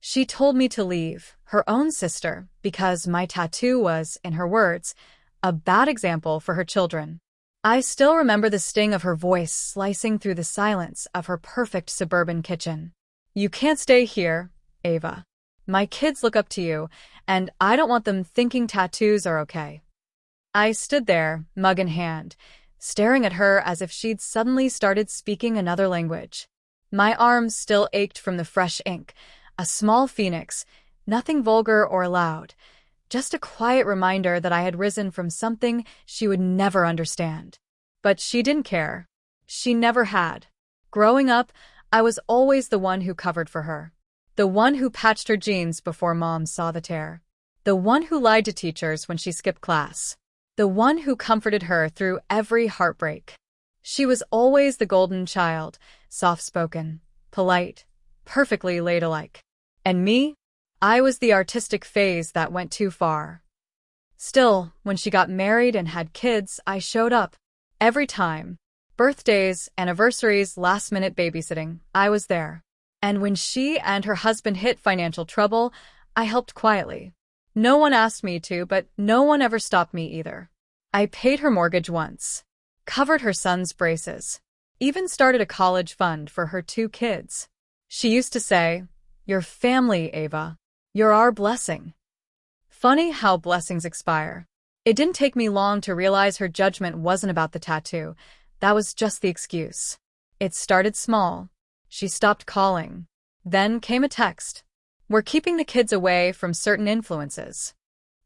She told me to leave, her own sister, because my tattoo was, in her words, a bad example for her children. I still remember the sting of her voice slicing through the silence of her perfect suburban kitchen. You can't stay here, Ava. My kids look up to you, and I don't want them thinking tattoos are okay. I stood there, mug in hand, staring at her as if she'd suddenly started speaking another language. My arms still ached from the fresh ink, a small phoenix, nothing vulgar or loud, just a quiet reminder that I had risen from something she would never understand. But she didn't care. She never had. Growing up, I was always the one who covered for her. The one who patched her jeans before mom saw the tear. The one who lied to teachers when she skipped class. The one who comforted her through every heartbreak. She was always the golden child, soft-spoken, polite, perfectly ladylike. And me? I was the artistic phase that went too far. Still, when she got married and had kids, I showed up. Every time. Birthdays, anniversaries, last-minute babysitting, I was there. And when she and her husband hit financial trouble, I helped quietly. No one asked me to, but no one ever stopped me either. I paid her mortgage once, covered her son's braces, even started a college fund for her 2 kids. She used to say, "Your family, Ava. You're our blessing." Funny how blessings expire. It didn't take me long to realize her judgment wasn't about the tattoo. That was just the excuse. It started small. She stopped calling. Then came a text. We're keeping the kids away from certain influences.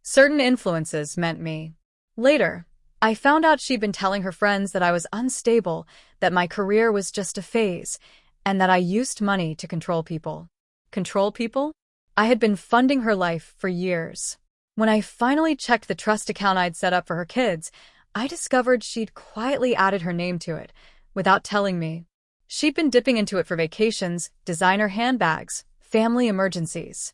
Certain influences meant me. Later, I found out she'd been telling her friends that I was unstable, that my career was just a phase, and that I used money to control people. Control people? I had been funding her life for years. When I finally checked the trust account I'd set up for her kids, I discovered she'd quietly added her name to it, without telling me. She'd been dipping into it for vacations, designer handbags, family emergencies.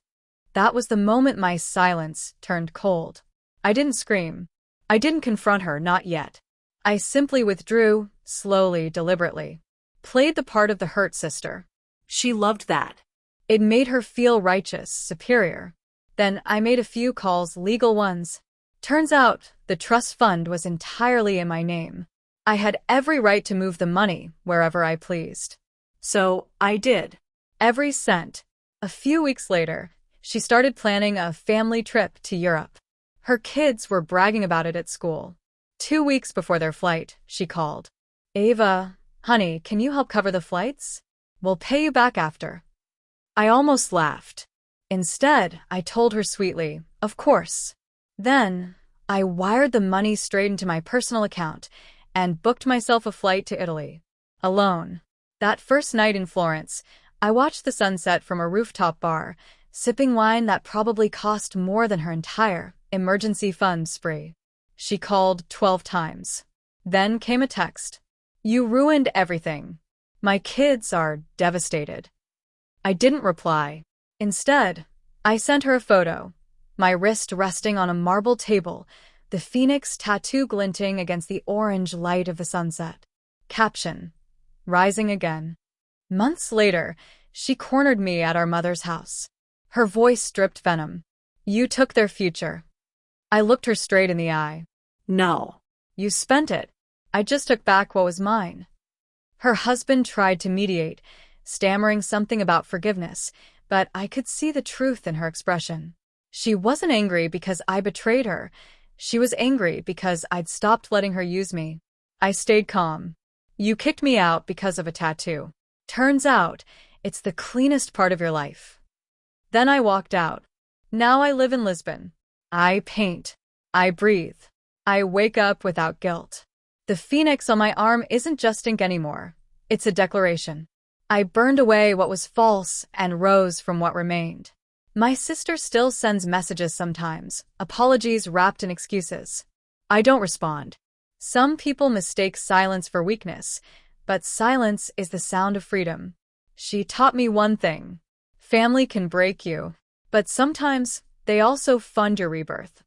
That was the moment my silence turned cold. I didn't scream. I didn't confront her, not yet. I simply withdrew, slowly, deliberately. Played the part of the hurt sister. She loved that. It made her feel righteous, superior. Then I made a few calls, legal ones. Turns out, the trust fund was entirely in my name. I had every right to move the money wherever I pleased. So I did. Every cent. A few weeks later, she started planning a family trip to Europe. Her kids were bragging about it at school. 2 weeks before their flight, she called. Ava, honey, can you help cover the flights? We'll pay you back after. I almost laughed. Instead, I told her sweetly, of course. Then, I wired the money straight into my personal account and booked myself a flight to Italy. Alone. That first night in Florence, I watched the sunset from a rooftop bar, sipping wine that probably cost more than her entire emergency fund spree. She called 12 times. Then came a text. You ruined everything. My kids are devastated. I didn't reply. Instead, I sent her a photo, my wrist resting on a marble table, the phoenix tattoo glinting against the orange light of the sunset. Caption: Rising again. Months later, she cornered me at our mother's house. Her voice dripped venom. You took their future. I looked her straight in the eye. No. You spent it. I just took back what was mine. Her husband tried to mediate, stammering something about forgiveness, but I could see the truth in her expression. She wasn't angry because I betrayed her. She was angry because I'd stopped letting her use me. I stayed calm. You kicked me out because of a tattoo. Turns out, it's the cleanest part of your life. Then I walked out. Now I live in Lisbon. I paint. I breathe. I wake up without guilt. The phoenix on my arm isn't just ink anymore. It's a declaration. I burned away what was false and rose from what remained. My sister still sends messages sometimes, apologies wrapped in excuses. I don't respond. Some people mistake silence for weakness, but silence is the sound of freedom. She taught me one thing. Family can break you, but sometimes they also fund your rebirth.